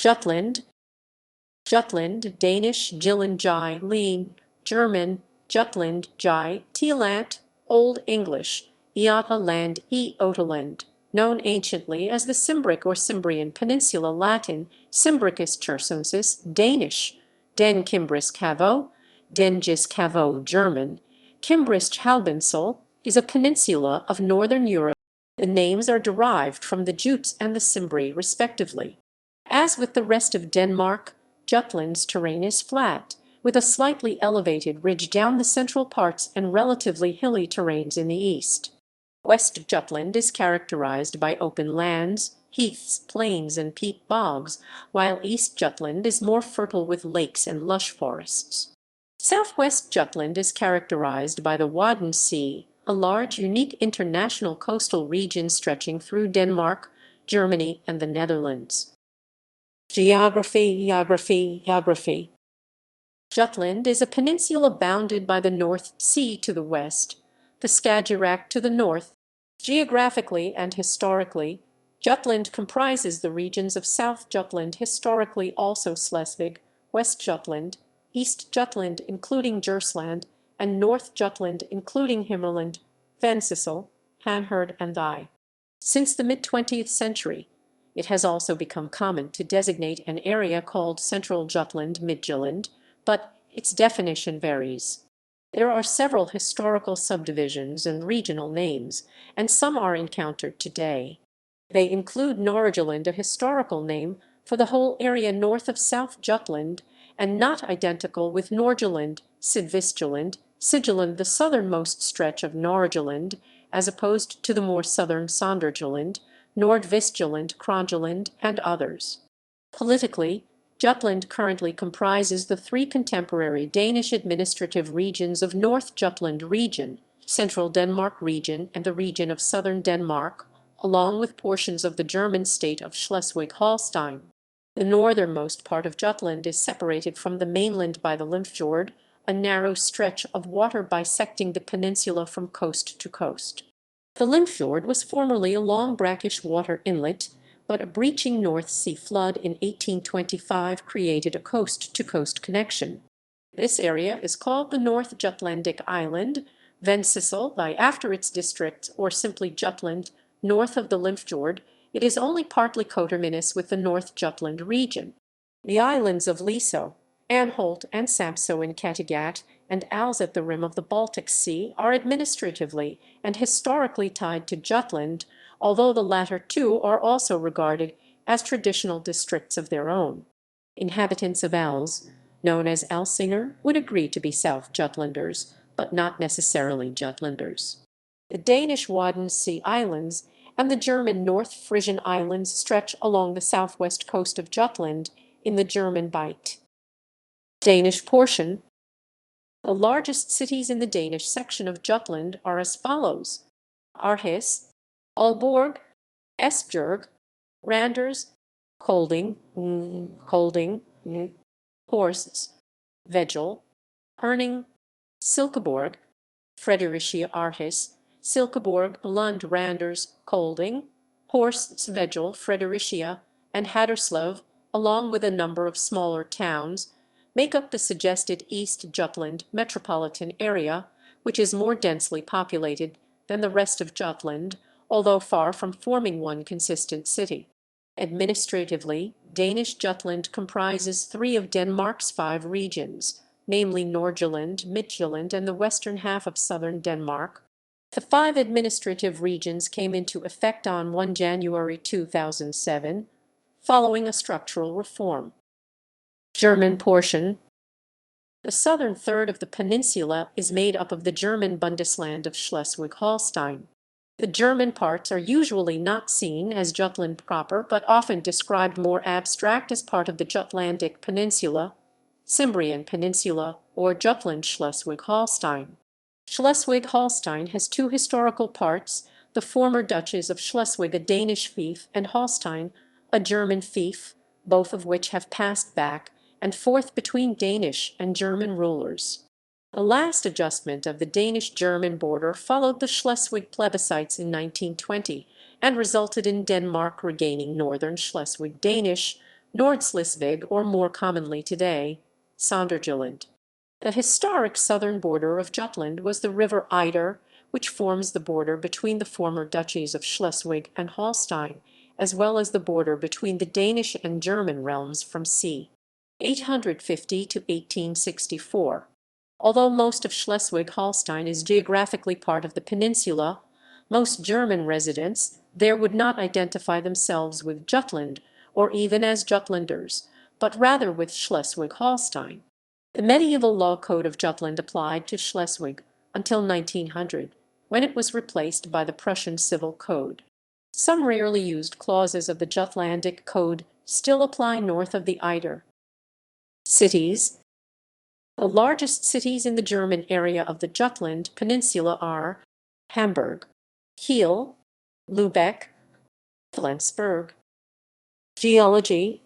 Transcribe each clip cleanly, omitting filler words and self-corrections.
Jutland, Jutland, Danish, ๊jyLænŌ, German, Jutland, ๊jyঃtlant, Old English, æOTA-land, æOTAland, known anciently as the Cimbric or Cimbrian Peninsula, Latin, Cimbricus Chersonesus, Danish, den Kimbriske Halvø, den Jyske Halvø, German, Kimbrische Halbinsel, is a peninsula of northern Europe. The names are derived from the Jutes and the Cimbri, respectively. As with the rest of Denmark, Jutland's terrain is flat, with a slightly elevated ridge down the central parts and relatively hilly terrains in the east. West Jutland is characterized by open lands, heaths, plains, and peat bogs, while East Jutland is more fertile with lakes and lush forests. Southwest Jutland is characterized by the Wadden Sea, a large, unique international coastal region stretching through Denmark, Germany, and the Netherlands. Geography. Jutland is a peninsula bounded by the North Sea to the west, the Skagerrak to the north. Geographically and historically, Jutland comprises the regions of South Jutland, historically also Schleswig, West Jutland, East Jutland including Jersland, and North Jutland including Himmerland, Vendsyssel, Hanherd, and Thij. Since the mid-20th century, it has also become common to designate an area called Central Jutland, Midtjylland, but its definition varies. There are several historical subdivisions and regional names, and some are encountered today. They include Nordjylland, a historical name for the whole area north of South Jutland, and not identical with Nordjylland, Sydvestjylland, Sydjylland, the southernmost stretch of Nordjylland, as opposed to the more southern Sønderjylland, Nordvestjylland, Kronjylland, and others. Politically, Jutland currently comprises the three contemporary Danish administrative regions of North Jutland Region, Central Denmark Region, and the region of Southern Denmark, along with portions of the German state of Schleswig-Holstein. The northernmost part of Jutland is separated from the mainland by the Limfjord, a narrow stretch of water bisecting the peninsula from coast to coast. The Limfjord was formerly a long brackish water inlet, but a breaching North Sea flood in 1825 created a coast-to-coast connection. This area is called the North Jutlandic Island, Vendsyssel, by after its district, or simply Jutland, north of the Limfjord. It is only partly coterminous with the North Jutland region. The islands of Liso, Anholt, and Samso in Kattegat, and Als at the rim of the Baltic Sea are administratively and historically tied to Jutland, although the latter two are also regarded as traditional districts of their own. Inhabitants of Als, known as Alsinger, would agree to be South Jutlanders, but not necessarily Jutlanders. The Danish Wadden Sea Islands and the German North Frisian Islands stretch along the southwest coast of Jutland in the German Bight. Danish portion. The largest cities in the Danish section of Jutland are as follows: Aarhus, Aalborg, Esbjerg, Randers, Kolding, Horsens, Veghel, Herning, Silkeborg, Fredericia, Aarhus, Silkeborg, Lund, Randers, Kolding, Horsens, Veghel, Fredericia, and Haderslev, along with a number of smaller towns, make up the suggested East Jutland metropolitan area, which is more densely populated than the rest of Jutland, although far from forming one consistent city. Administratively, Danish Jutland comprises three of Denmark's 5 regions, namely Nordjylland, Midtjylland, and the western half of southern Denmark. The 5 administrative regions came into effect on 1 January 2007, following a structural reform. German portion. The southern third of the peninsula is made up of the German Bundesland of Schleswig-Holstein. The German parts are usually not seen as Jutland proper, but often described more abstract as part of the Jutlandic Peninsula, Cimbrian Peninsula, or Jutland Schleswig-Holstein. Schleswig-Holstein has 2 historical parts, the former duchies of Schleswig, a Danish fief, and Holstein, a German fief, both of which have passed back and forth between Danish and German rulers. The last adjustment of the Danish-German border followed the Schleswig plebiscites in 1920 and resulted in Denmark regaining northern Schleswig Danish, Nordslesvig, or more commonly today, Sonderjylland. The historic southern border of Jutland was the river Eider, which forms the border between the former duchies of Schleswig and Holstein, as well as the border between the Danish and German realms from c. 850 to 1864. Although most of Schleswig-Holstein is geographically part of the peninsula, most German residents there would not identify themselves with Jutland or even as Jutlanders, but rather with Schleswig-Holstein. The medieval law code of Jutland applied to Schleswig until 1900, when it was replaced by the Prussian Civil Code. Some rarely used clauses of the Jutlandic Code still apply north of the Eider. Cities. The largest cities in the German area of the Jutland Peninsula are Hamburg, Kiel, Lübeck, Flensburg. Geology.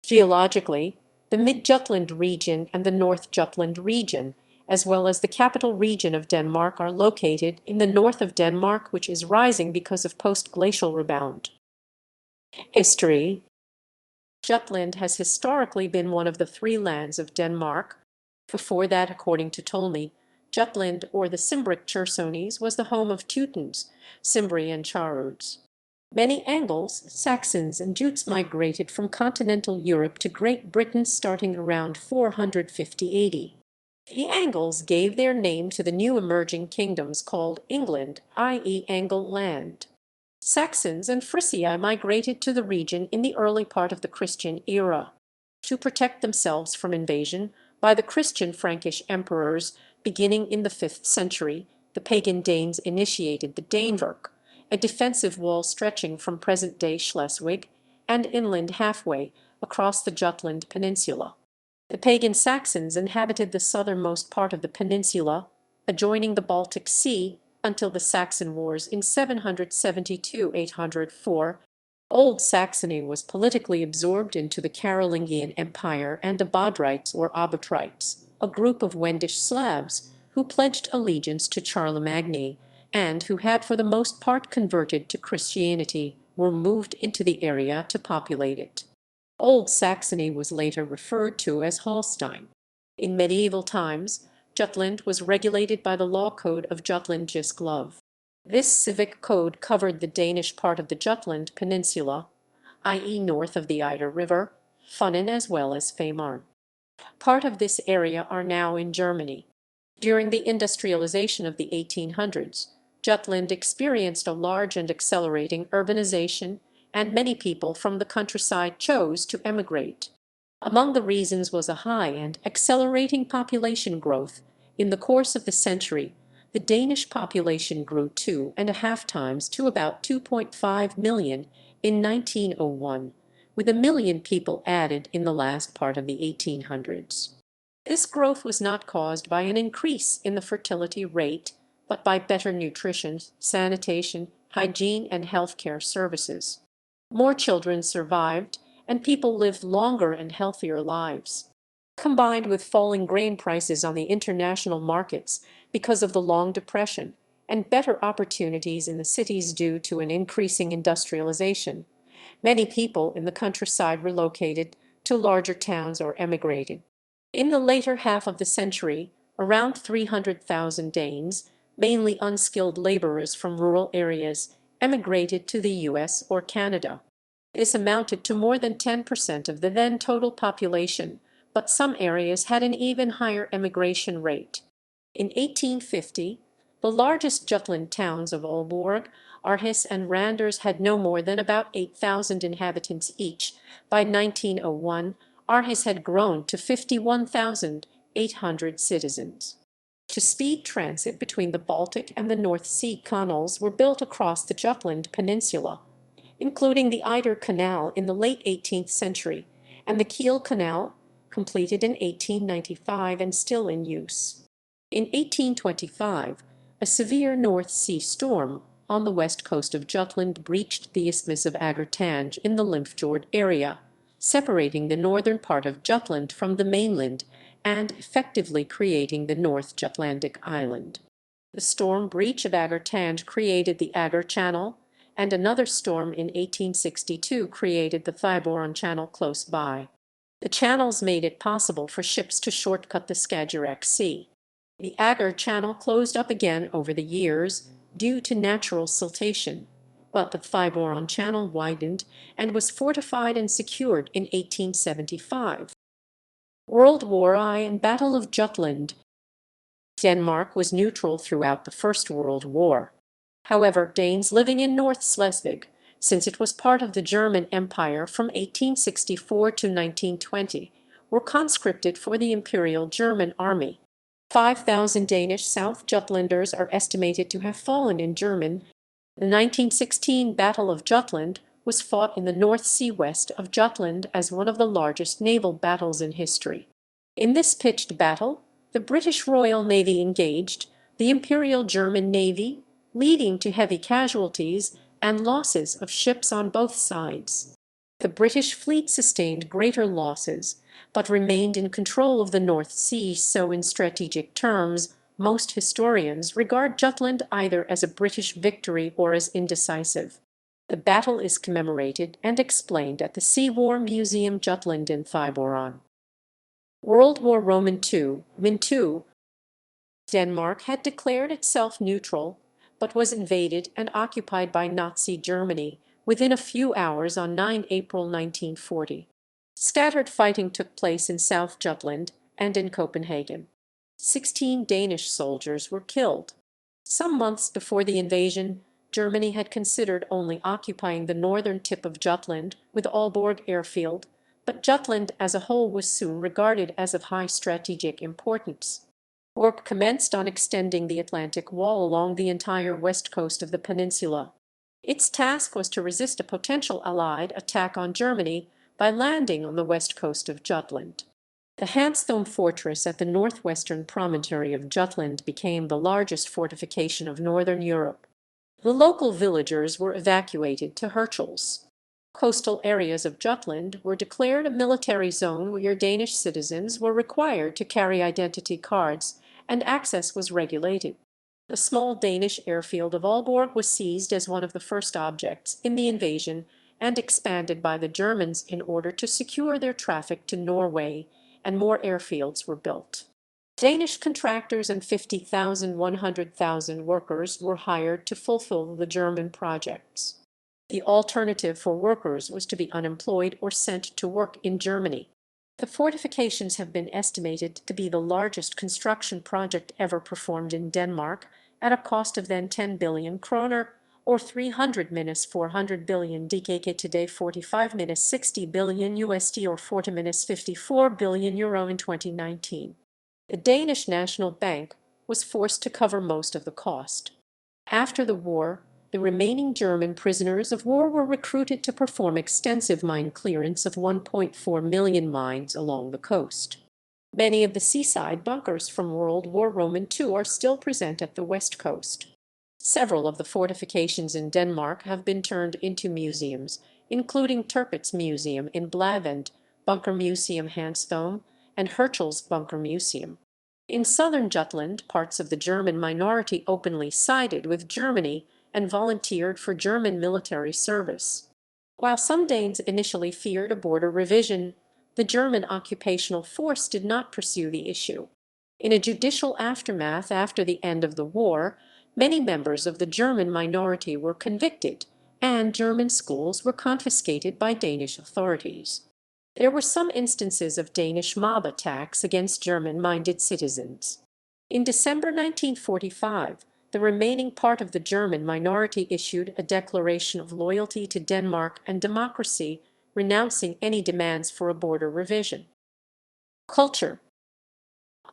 Geologically, the Mid-Jutland region and the North Jutland region, as well as the capital region of Denmark, are located in the north of Denmark, which is rising because of post-glacial rebound. History. Jutland has historically been one of the three lands of Denmark. Before that, according to Ptolemy, Jutland, or the Cimbric Chersonesus, was the home of Teutons, Cimbrian Charoots. Many Angles, Saxons, and Jutes migrated from continental Europe to Great Britain starting around 450 AD. The Angles gave their name to the new emerging kingdoms called England, i.e. ʻjyઃlænʼ. Saxons and Frisia migrated to the region in the early part of the Christian era to protect themselves from invasion by the Christian Frankish emperors. Beginning in the 5th century, the pagan Danes initiated the Danevirke, a defensive wall stretching from present-day Schleswig and inland halfway across the Jutland Peninsula. The pagan Saxons inhabited the southernmost part of the peninsula, adjoining the Baltic Sea, until the Saxon Wars in 772–804. Old Saxony was politically absorbed into the Carolingian Empire, and the Bodrites or Obotrites, a group of Wendish Slavs who pledged allegiance to Charlemagne and who had for the most part converted to Christianity, were moved into the area to populate it. Old Saxony was later referred to as Holstein. In medieval times, Jutland was regulated by the law code of Jutlandjisk Lov. This civic code covered the Danish part of the Jutland Peninsula, i.e. north of the Eider River, Funen as well as Fehmarn. Part of this area are now in Germany. During the industrialization of the 1800s, Jutland experienced a large and accelerating urbanization, and many people from the countryside chose to emigrate. Among the reasons was a high and accelerating population growth. In the course of the century, the Danish population grew 2.5 times to about 2.5 million in 1901, with 1 million people added in the last part of the 1800s. This growth was not caused by an increase in the fertility rate, but by better nutrition, sanitation, hygiene, and healthcare services. More children survived, and people lived longer and healthier lives. Combined with falling grain prices on the international markets because of the Long Depression, and better opportunities in the cities due to an increasing industrialization, many people in the countryside relocated to larger towns or emigrated. In the later half of the century, around 300,000 Danes, mainly unskilled laborers from rural areas, emigrated to the US or Canada. This amounted to more than 10% of the then total population, but some areas had an even higher emigration rate. In 1850, the largest Jutland towns of Aalborg, Aarhus, and Randers had no more than about 8,000 inhabitants each. By 1901, Aarhus had grown to 51,800 citizens. To speed transit between the Baltic and the North Sea canals were built across the Jutland Peninsula, including the Eider Canal in the late 18th century and the Kiel Canal, completed in 1895 and still in use. In 1825, a severe North Sea storm on the west coast of Jutland breached the Isthmus of Aggertange in the Limfjord area, separating the northern part of Jutland from the mainland and effectively creating the North Jutlandic Island. The storm breach of Aggertange created the Agger Channel, and another storm in 1862 created the Thyboran Channel close by. The channels made it possible for ships to shortcut the Skagerrak Sea. The Agger Channel closed up again over the years due to natural siltation, but the Thyboran Channel widened and was fortified and secured in 1875. World War I and Battle of Jutland. Denmark was neutral throughout the First World War. However, Danes living in North Schleswig, since it was part of the German Empire from 1864 to 1920, were conscripted for the Imperial German Army. 5,000 Danish South Jutlanders are estimated to have fallen in German. The 1916 Battle of Jutland was fought in the North Sea west of Jutland as one of the largest naval battles in history. In this pitched battle, the British Royal Navy engaged the Imperial German Navy, leading to heavy casualties and losses of ships on both sides. The British fleet sustained greater losses, but remained in control of the North Sea, so in strategic terms, most historians regard Jutland either as a British victory or as indecisive. The battle is commemorated and explained at the Sea War Museum Jutland in Thyboran. World War II. Denmark had declared itself neutral, but was invaded and occupied by Nazi Germany within a few hours on 9 April 1940. Scattered fighting took place in South Jutland and in Copenhagen. 16 Danish soldiers were killed. Some months before the invasion, Germany had considered only occupying the northern tip of Jutland with Aalborg airfield, but Jutland as a whole was soon regarded as of high strategic importance. Work commenced on extending the Atlantic Wall along the entire west coast of the peninsula. Its task was to resist a potential Allied attack on Germany by landing on the west coast of Jutland. The Hansthom fortress at the northwestern promontory of Jutland became the largest fortification of northern Europe. The local villagers were evacuated to Hirtshals. Coastal areas of Jutland were declared a military zone where Danish citizens were required to carry identity cards, and access was regulated. The small Danish airfield of Aalborg was seized as one of the first objects in the invasion and expanded by the Germans in order to secure their traffic to Norway, and more airfields were built. Danish contractors and 100,000 workers were hired to fulfill the German projects. The alternative for workers was to be unemployed or sent to work in Germany. The fortifications have been estimated to be the largest construction project ever performed in Denmark, at a cost of then 10 billion kroner, or 300-400 billion DKK today, 45-60 billion USD, or 40-54 billion euro in 2019. The Danish National Bank was forced to cover most of the cost. After the war, the remaining German prisoners of war were recruited to perform extensive mine clearance of 1.4 million mines along the coast. Many of the seaside bunkers from World War II are still present at the west coast. Several of the fortifications in Denmark have been turned into museums, including Tirpitz Museum in Blavend, Bunker Museum Hansthom, and Hirtshals Bunker Museum. In southern Jutland, parts of the German minority openly sided with Germany and volunteered for German military service. While some Danes initially feared a border revision, the German occupational force did not pursue the issue. In a judicial aftermath after the end of the war, many members of the German minority were convicted, and German schools were confiscated by Danish authorities. There were some instances of Danish mob attacks against German-minded citizens. In December 1945, the remaining part of the German minority issued a declaration of loyalty to Denmark and democracy, renouncing any demands for a border revision. Culture.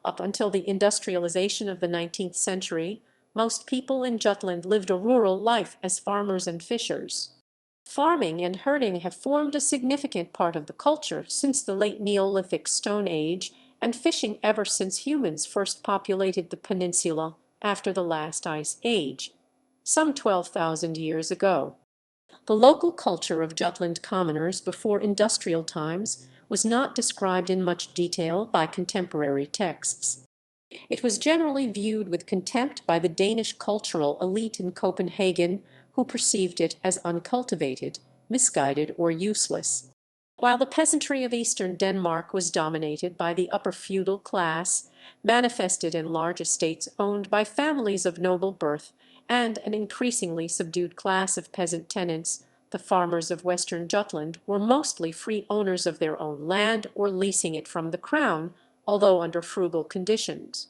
Up until the industrialization of the 19th century, most people in Jutland lived a rural life as farmers and fishers. Farming and herding have formed a significant part of the culture since the late Neolithic Stone Age, and fishing ever since humans first populated the peninsula after the last ice age, some 12,000 years ago. The local culture of Jutland commoners before industrial times was not described in much detail by contemporary texts. It was generally viewed with contempt by the Danish cultural elite in Copenhagen, who perceived it as uncultivated, misguided, or useless. While the peasantry of eastern Denmark was dominated by the upper feudal class, manifested in large estates owned by families of noble birth, and an increasingly subdued class of peasant tenants, the farmers of western Jutland were mostly free owners of their own land or leasing it from the crown, although under frugal conditions.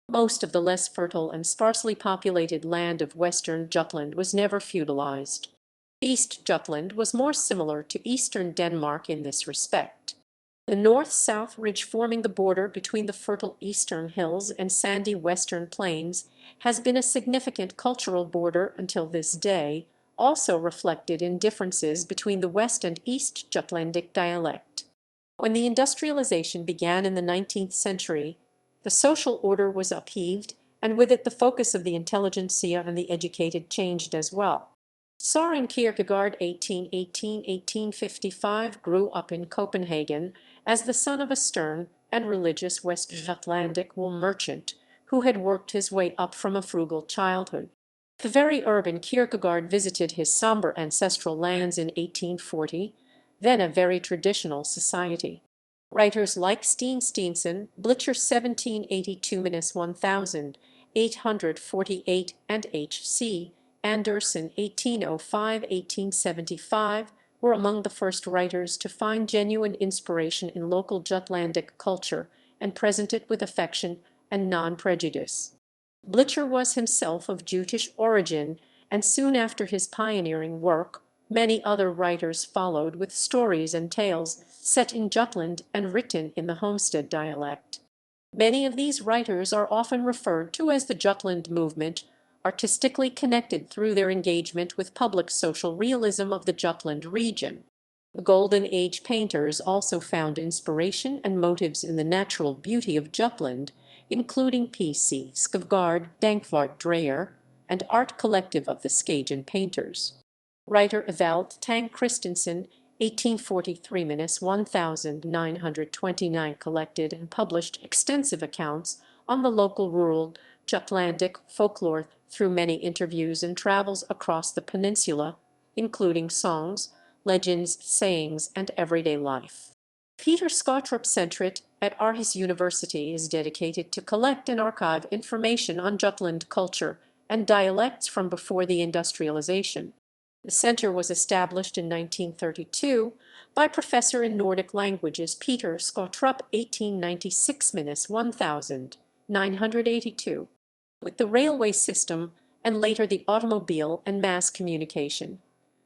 Most of the less fertile and sparsely populated land of western Jutland was never feudalized. East Jutland was more similar to eastern Denmark in this respect. The north-south ridge forming the border between the fertile eastern hills and sandy western plains has been a significant cultural border until this day, also reflected in differences between the West and East Jutlandic dialect. When the industrialization began in the 19th century, the social order was upheaved, and with it the focus of the intelligentsia and the educated changed as well. Søren Kierkegaard (1818–1855) grew up in Copenhagen as the son of a stern and religious West Jutlandic wool merchant who had worked his way up from a frugal childhood. The very urban Kierkegaard visited his sombre ancestral lands in 1840, then a very traditional society. Writers like Steen Steensen, Blücher 1782–1848, and H.C. Andersen 1805–1875 were among the first writers to find genuine inspiration in local Jutlandic culture and present it with affection and non-prejudice. Blücher was himself of Jutish origin, and soon after his pioneering work, many other writers followed with stories and tales set in Jutland and written in the homestead dialect. Many of these writers are often referred to as the Jutland movement, artistically connected through their engagement with public social realism of the Jutland region. The Golden Age painters also found inspiration and motives in the natural beauty of Jutland, including P.C. Skavgard, Dankvart Dreyer, and art collective of the Skagen painters. Writer Evald Tang Christensen, 1843–1929, collected and published extensive accounts on the local rural Jutlandic folklore through many interviews and travels across the peninsula, including songs, legends, sayings, and everyday life. Peter Skottrup Centret at Aarhus University is dedicated to collect and archive information on Jutland culture and dialects from before the industrialization. The center was established in 1932 by professor in Nordic languages Peter Skottrup 1896–1982. With the railway system and later the automobile and mass communication,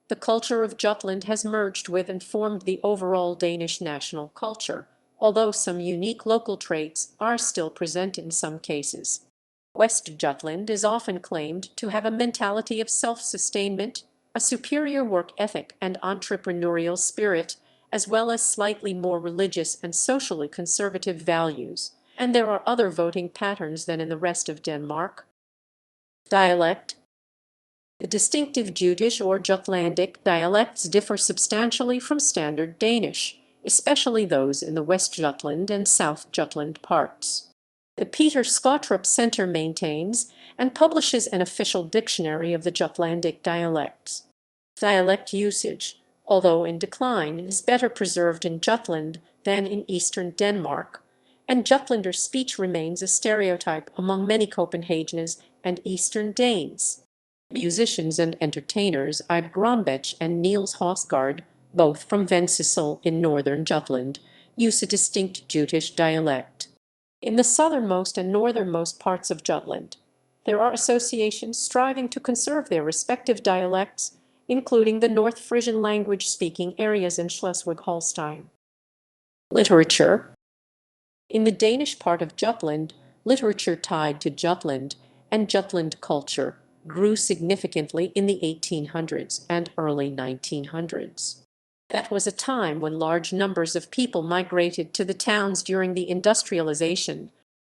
the culture of Jutland has merged with and formed the overall Danish national culture, although some unique local traits are still present in some cases. West Jutland is often claimed to have a mentality of self-sustainment, a superior work ethic and entrepreneurial spirit, as well as slightly more religious and socially conservative values, and there are other voting patterns than in the rest of Denmark. Dialect. The distinctive Jutish or Jutlandic dialects differ substantially from standard Danish, especially those in the West Jutland and South Jutland parts. The Peter Skottrup Center maintains and publishes an official dictionary of the Jutlandic dialects. Dialect usage, although in decline, is better preserved in Jutland than in eastern Denmark, and Jutlander speech remains a stereotype among many Copenhageners and Eastern Danes. Musicians and entertainers Ib Grombech and Niels Hosgaard, both from Vendsyssel in northern Jutland, use a distinct Jutish dialect. In the southernmost and northernmost parts of Jutland, there are associations striving to conserve their respective dialects, including the North Frisian language-speaking areas in Schleswig-Holstein. Literature. In the Danish part of Jutland, literature tied to Jutland and Jutland culture grew significantly in the 1800s and early 1900s. That was a time when large numbers of people migrated to the towns during the industrialization.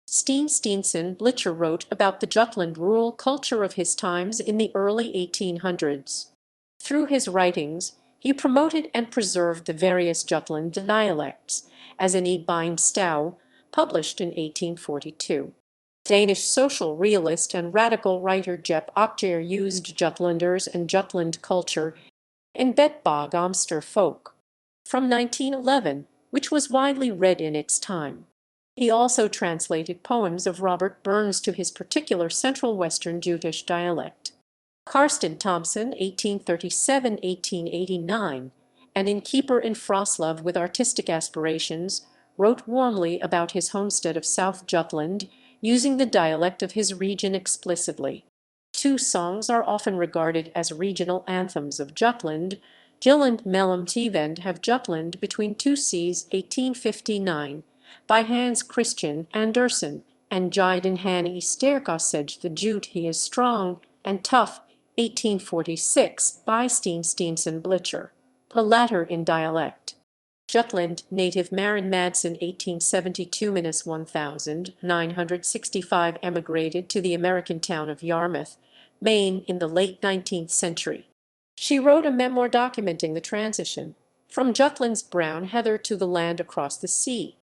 Steen Steensen Blücher wrote about the Jutland rural culture of his times in the early 1800s. Through his writings, he promoted and preserved the various Jutland dialects, as in ʻjyʌlænʼ, published in 1842. Danish social realist and radical writer Jep Oktjer used Jutlanders and Jutland culture in Bet Bog Omster Folk from 1911, which was widely read in its time. He also translated poems of Robert Burns to his particular Central Western Jutish dialect. Karsten Thomsen (1837–1889), an innkeeper in Froslov with artistic aspirations, wrote warmly about his homestead of South Jutland, using the dialect of his region explicitly. Two songs are often regarded as regional anthems of Jutland: Jylland mellem Tvend have Jutland between two seas 1859 by Hans Christian Andersen, and Jyden han I sterk Usage the Jute he is strong and tough 1846 by Steen Steensen Blitcher, the latter in dialect. Jutland native Maren Madsen 1872–1965 emigrated to the American town of Yarmouth, Maine in the late 19th century. She wrote a memoir documenting the transition from Jutland's brown heather to the land across the sea.